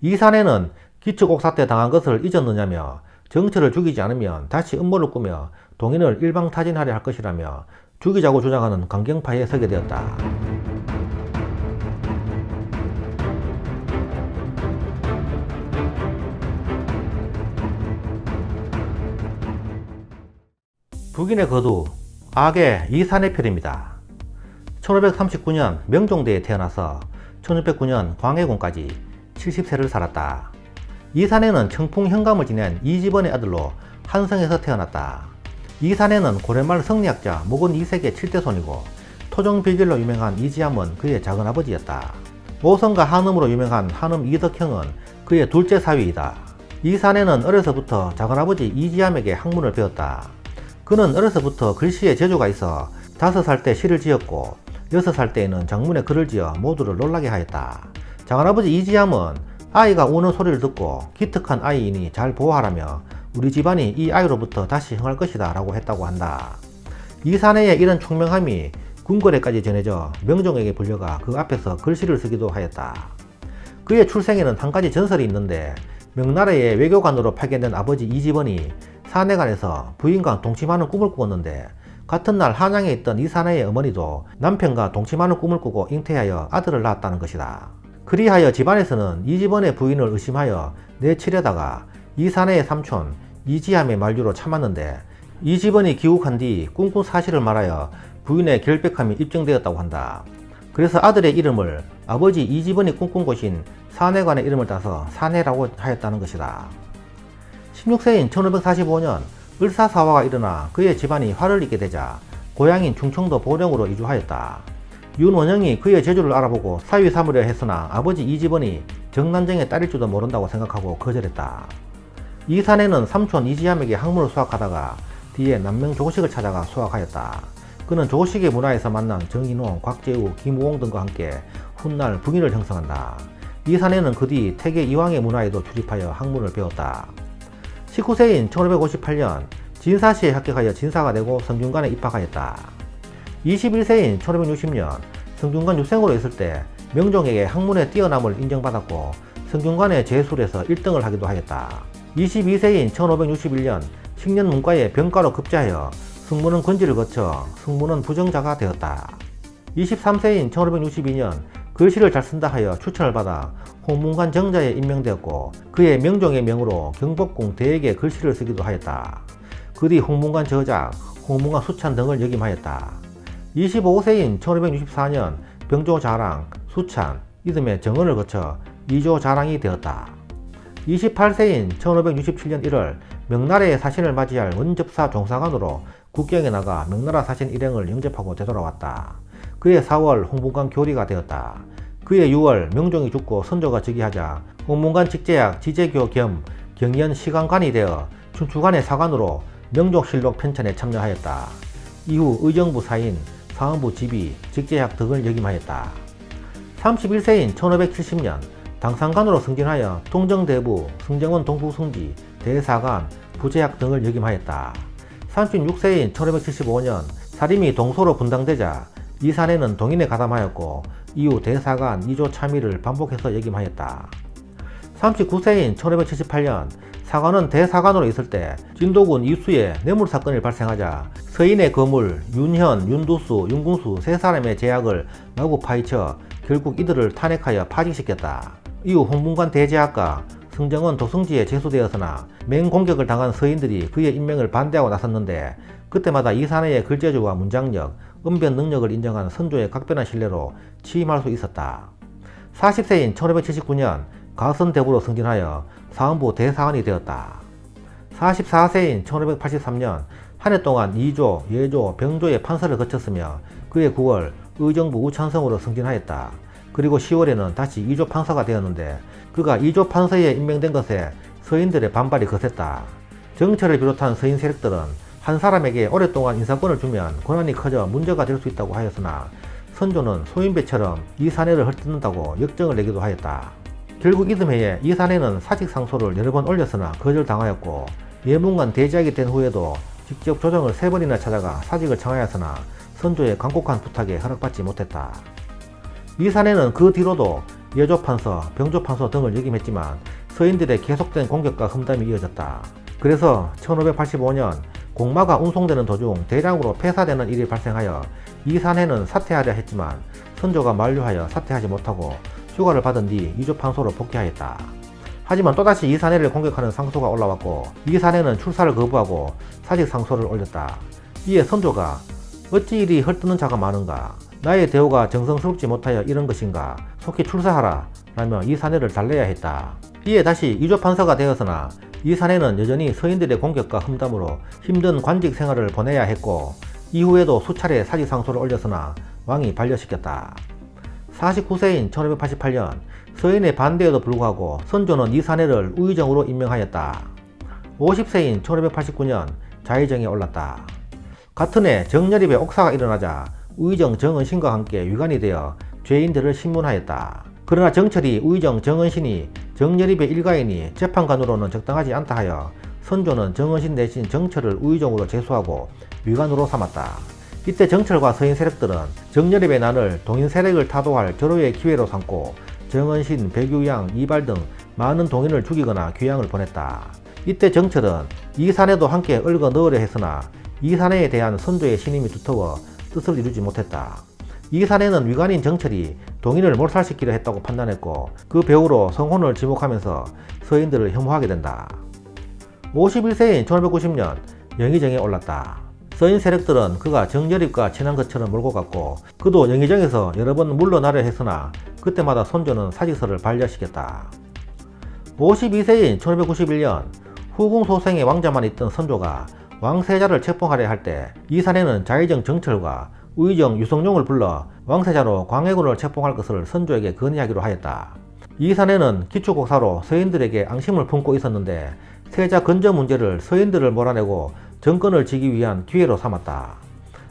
이 사내는 기축옥사 때 당한 것을 잊었느냐며 정철을 죽이지 않으면 다시 음모를 꾸며 동인을 일방타진하려 할 것이라며 죽이자고 주장하는 강경파에 서게 되었다. 북인의 거두 악의 이사내편입니다. 1539년 명종대에 태어나서 1609년 광해군까지 70세를 살았다. 이사내는 청풍 현감을 지낸 이집원의 아들로 한성에서 태어났다. 이사내는 고려말 성리학자 목원 2세의 7대손이고 토종비결로 유명한 이지함은 그의 작은아버지였다. 오성과 한음으로 유명한 한음 이덕형은 그의 둘째 사위이다. 이사내는 어려서부터 작은아버지 이지함에게 학문을 배웠다. 그는 어려서부터 글씨에 재주가 있어 5살 때 시를 지었고 6살 때에는 장문에 글을 지어 모두를 놀라게 하였다. 작은아버지 이지함은 아이가 우는 소리를 듣고 기특한 아이이니 잘 보호하라며 우리 집안이 이 아이로부터 다시 흥할 것이다 라고 했다고 한다. 이사내의 이런 총명함이 궁궐에까지 전해져 명종에게 불려가 그 앞에서 글씨를 쓰기도 하였다. 그의 출생에는 한 가지 전설이 있는데 명나라의 외교관으로 파견된 아버지 이집원이 사내관에서 부인과 동침하는 꿈을 꾸었는데 같은 날 한양에 있던 이사내의 어머니도 남편과 동침하는 꿈을 꾸고 잉태하여 아들을 낳았다는 것이다. 그리하여 집안에서는 이집원의 부인을 의심하여 내치려다가 이사내의 삼촌 이지함의 만류로 참았는데 이집원이 귀국한 뒤 꿈꾼 사실을 말하여 부인의 결백함이 입증되었다고 한다. 그래서 아들의 이름을 아버지 이집원이 꿈꾼 곳인 사내관의 이름을 따서 사내라고 하였다는 것이다. 16세인 1545년 을사사화가 일어나 그의 집안이 화를 입게 되자 고향인 충청도 보령으로 이주하였다. 윤원영이 그의 재주를 알아보고 사위 삼으려 했으나 아버지 이집원이 정난정의 딸일 줄도 모른다고 생각하고 거절했다. 이사내는 삼촌 이지함에게 학문을 수학하다가 뒤에 남명 조식을 찾아가 수학하였다. 그는 조식의 문화에서 만난 정인호, 곽재우, 김우홍 등과 함께 훗날 북인을 형성한다. 이사내는 그 뒤 태계 이황의 문화에도 출입하여 학문을 배웠다. 19세인 1558년 진사시에 합격하여 진사가 되고 성균관에 입학하였다. 21세인 1560년 성균관 유생으로 있을 때 명종에게 학문의 뛰어남을 인정받았고 성균관의 제술에서 1등을 하기도 하였다. 22세인 1561년 식년문과에 병과로 급제하여 승무원 권지를 거쳐 승무원 부정자가 되었다. 23세인 1562년 글씨를 잘 쓴다 하여 추천을 받아 홍문관 정자에 임명되었고 그의 명종의 명으로 경복궁 대액에 글씨를 쓰기도 하였다. 그 뒤 홍문관 저작, 홍문관 수찬 등을 역임하였다. 25세인 1564년 병조자랑, 수찬, 이듬해 정언을 거쳐 이조자랑이 되었다. 28세인 1567년 1월 명나라의 사신을 맞이할 원접사 종사관으로 국경에 나가 명나라 사신 일행을 영접하고 되돌아왔다. 그의 4월 홍문관 교리가 되었다. 그의 6월 명종이 죽고 선조가 즉위하자 홍문관 직제약 지제교 겸 경연 시간관이 되어 춘추관의 사관으로 명종실록 편찬에 참여하였다. 이후 의정부 사인, 사헌부 지비, 직제약 등을 역임하였다. 31세인 1570년 당상관으로 승진하여 통정대부, 승정원 동부승지, 대사관, 부제약 등을 역임하였다. 36세인 1575년 사림이 동소로 분당되자 이사내는 동인에 가담하였고 이후 대사관 2조 참의를 반복해서 역임하였다. 39세인 1578년 사관은 대사관으로 있을 때 진도군 이수에 뇌물사건이 발생하자 서인의 거물 윤현, 윤두수, 윤궁수 세 사람의 제약을 마구 파헤쳐 결국 이들을 탄핵하여 파직시켰다. 이후 홍문관 대제학과 승정원 도승지에 제수되었으나 맹공격을 당한 서인들이 그의 임명을 반대하고 나섰는데 그때마다 이사내의 글재주와 문장력, 언변 능력을 인정한 선조의 각별한 신뢰로 취임할 수 있었다. 40세인 1579년 가선대부로 승진하여 사헌부 대사관이 되었다. 44세인 1583년 한 해 동안 2조, 예조, 병조의 판서를 거쳤으며 그해 9월 의정부 우찬성으로 승진하였다. 그리고 10월에는 다시 2조 판서가 되었는데 그가 2조 판서에 임명된 것에 서인들의 반발이 거셌다. 정철을 비롯한 서인 세력들은 한 사람에게 오랫동안 인사권을 주면 권한이 커져 문제가 될 수 있다고 하였으나 선조는 소인배처럼 이사내를 헐뜯는다고 역정을 내기도 하였다. 결국 이듬해에 이사내는 사직상소를 여러 번 올렸으나 거절당하였고 예문관 대제학이 된 후에도 직접 조정을 3번이나 찾아가 사직을 청하였으나 선조의 간곡한 부탁에 허락받지 못했다. 이사내는 그 뒤로도 예조판서, 병조판서 등을 역임했지만 서인들의 계속된 공격과 험담이 이어졌다. 그래서 1585년 공마가 운송되는 도중 대량으로 폐사되는 일이 발생하여 이산해는 사퇴하려 했지만 선조가 만류하여 사퇴하지 못하고 휴가를 받은 뒤 이조판소로 복귀하였다. 하지만 또다시 이산해를 공격하는 상소가 올라왔고 이산해는 출사를 거부하고 사직상소를 올렸다. 이에 선조가 어찌 이리 헐뜯는 자가 많은가, 나의 대우가 정성스럽지 못하여 이런 것인가, 속히 출사하라 라며 이산해를 달래야 했다. 이에 다시 이조판서가 되었으나 이산해는 여전히 서인들의 공격과 험담으로 힘든 관직 생활을 보내야 했고 이후에도 수차례 사직상소를 올렸으나 왕이 반려시켰다. 49세인 1588년 서인의 반대에도 불구하고 선조는 이산해를 우의정으로 임명하였다. 50세인 1589년 자의정에 올랐다. 같은 해 정열입에 옥사가 일어나자 우의정 정은신과 함께 위관이 되어 죄인들을 신문하였다. 그러나 정철이 우의정 정은신이 정열입의 일가이니 재판관으로는 적당하지 않다 하여 선조는 정은신 대신 정철을 우의정으로 제수하고 위관으로 삼았다. 이때 정철과 서인 세력들은 정열입의 난을 동인 세력을 타도할 절호의 기회로 삼고 정은신, 백유양, 이발 등 많은 동인을 죽이거나 귀양을 보냈다. 이때 정철은 이산해도 함께 얽어 넣으려 했으나 이산해에 대한 선조의 신임이 두터워 뜻을 이루지 못했다. 이산해는 위관인 정철이 동인을 몰살시키려 했다고 판단했고 그 배후로 성혼을 지목하면서 서인들을 혐오하게 된다. 51세인 1590년 영의정에 올랐다. 서인 세력들은 그가 정열입과 친한 것처럼 몰고 갔고 그도 영의정에서 여러 번 물러나려 했으나 그때마다 선조는 사직서를 반려시켰다. 52세인 1591년 후궁소생의 왕자만 있던 선조가 왕세자를 책봉하려 할 때 이산해는 자의정 정철과 우의정 유성룡을 불러 왕세자로 광해군을 책봉할 것을 선조에게 건의하기로 하였다. 이산해는 기축곡사로 서인들에게 앙심을 품고 있었는데 세자 건저 문제를 서인들을 몰아내고 정권을 지기 위한 기회로 삼았다.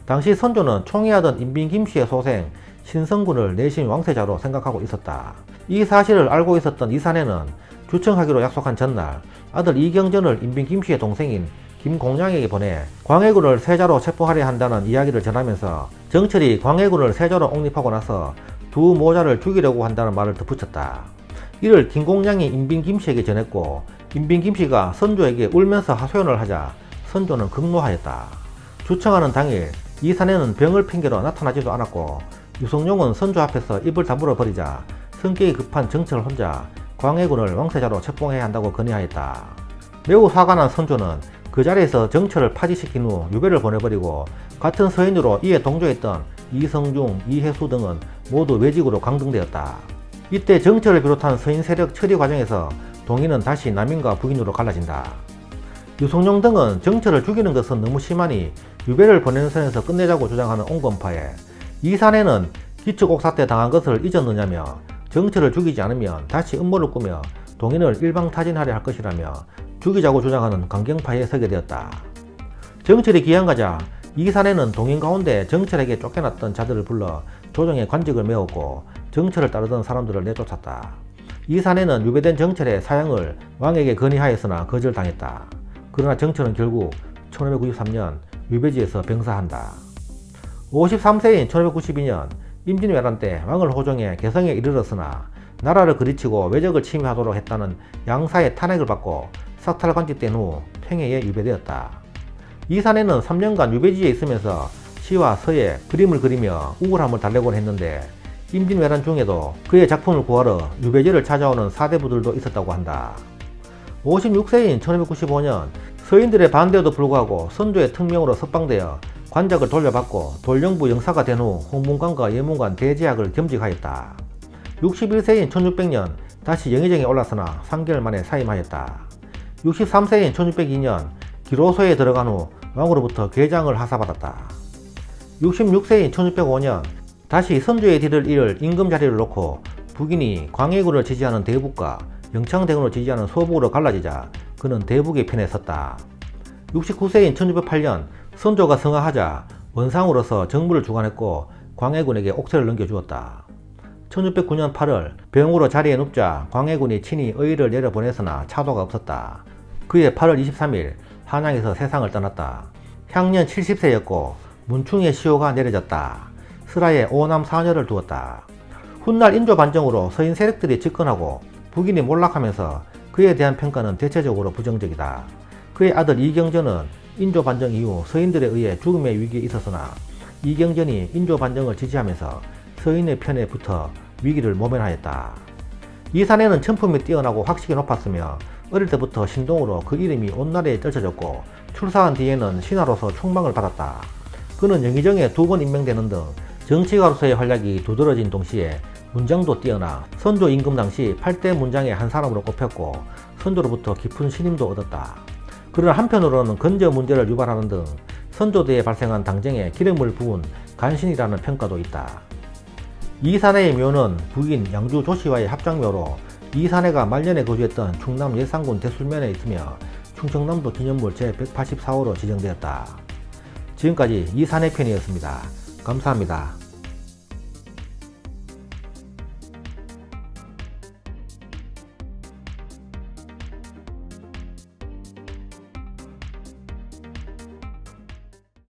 당시 선조는 총애하던 인빈 김씨의 소생 신성군을 내심 왕세자로 생각하고 있었다. 이 사실을 알고 있었던 이산해는 주청하기로 약속한 전날 아들 이경전을 인빈 김씨의 동생인 김공량에게 보내 광해군을 세자로 책봉하려 한다는 이야기를 전하면서 정철이 광해군을 세자로 옹립하고 나서 두 모자를 죽이려고 한다는 말을 덧붙였다. 이를 김공량이 인빈 김씨에게 전했고 인빈 김씨가 선조에게 울면서 하소연을 하자 선조는 극노하였다. 주청하는 당일 이산해는 병을 핑계로 나타나지도 않았고 유성룡은 선조 앞에서 입을 다물어 버리자 성격이 급한 정철 혼자 광해군을 왕세자로 책봉해야 한다고 건의하였다. 매우 화가 난 선조는 그 자리에서 정철을 파직시킨 후 유배를 보내버리고 같은 서인으로 이에 동조했던 이성중, 이해수 등은 모두 외직으로 강등되었다. 이때 정철을 비롯한 서인 세력 처리 과정에서 동인은 다시 남인과 북인으로 갈라진다. 유성룡 등은 정철을 죽이는 것은 너무 심하니 유배를 보내는 선에서 끝내자고 주장하는 옹건파에 이산해는 기축옥사 때 당한 것을 잊었느냐며 정철을 죽이지 않으면 다시 음모를 꾸며 동인을 일방타진하려 할 것이라며 죽이자고 주장하는 강경파에 서게 되었다. 정철이 귀양가자 이산해는 동인 가운데 정철에게 쫓겨났던 자들을 불러 조정에 관직을 메웠고 정철을 따르던 사람들을 내쫓았다. 이산해는 유배된 정철의 사형을 왕에게 건의하였으나 거절당했다. 그러나 정철은 결국 1593년 유배지에서 병사한다. 53세인 1592년 임진왜란 때 왕을 호종해 개성에 이르렀으나 나라를 그리치고 외적을 침해하도록 했다는 양사의 탄핵을 받고 삭탈 관직된 후 평해에 유배되었다. 이산해는 3년간 유배지에 있으면서 시와 서예, 그림을 그리며 우울함을 달래곤 했는데 임진왜란 중에도 그의 작품을 구하러 유배지를 찾아오는 사대부들도 있었다고 한다. 56세인 1595년 서인들의 반대에도 불구하고 선조의 특명으로 석방되어 관작을 돌려받고 돌령부 영사가 된 후 홍문관과 예문관 대제학을 겸직하였다. 61세인 1600년 다시 영의정에 올랐으나 3개월 만에 사임하였다. 63세인 1602년 기로소에 들어간 후 왕으로부터 궤장을 하사받았다. 66세인 1605년 다시 선조의 뒤를 이을 임금 자리를 놓고 북인이 광해군을 지지하는 대북과 영창대군을 지지하는 서북으로 갈라지자 그는 대북의 편에 섰다. 69세인 1608년 선조가 승하하자 원상으로서 정부를 주관했고 광해군에게 옥세를 넘겨주었다. 1609년 8월 병으로 자리에 눕자 광해군이 친히 의의를 내려보냈으나 차도가 없었다. 그해 8월 23일 한양에서 세상을 떠났다. 향년 70세였고 문충의 시효가 내려졌다. 슬하에 오남 사녀를 두었다. 훗날 인조 반정으로 서인 세력들이 집권하고 북인이 몰락하면서 그에 대한 평가는 대체적으로 부정적이다. 그의 아들 이경전은 인조 반정 이후 서인들에 의해 죽음의 위기에 있었으나 이경전이 인조 반정을 지지하면서 서인의 편에 붙어 위기를 모면하였다. 이산해는 천품이 뛰어나고 학식이 높았으며 어릴 때부터 신동으로 그 이름이 온 나라에 떨쳐졌고 출사한 뒤에는 신하로서 총망을 받았다. 그는 영의정에 2번 임명되는 등 정치가로서의 활약이 두드러진 동시에 문장도 뛰어나 선조 임금 당시 8대 문장의 한 사람으로 꼽혔고 선조로부터 깊은 신임도 얻었다. 그러나 한편으로는 건저 문제를 유발하는 등 선조대에 발생한 당정에 기름을 부은 간신이라는 평가도 있다. 이산해의 묘는 북인 양주 조씨와의 합작묘로 이산해가 말년에 거주했던 충남 예산군 대술면에 있으며 충청남도 기념물 제184호로 지정되었다. 지금까지 이산해 편이었습니다. 감사합니다.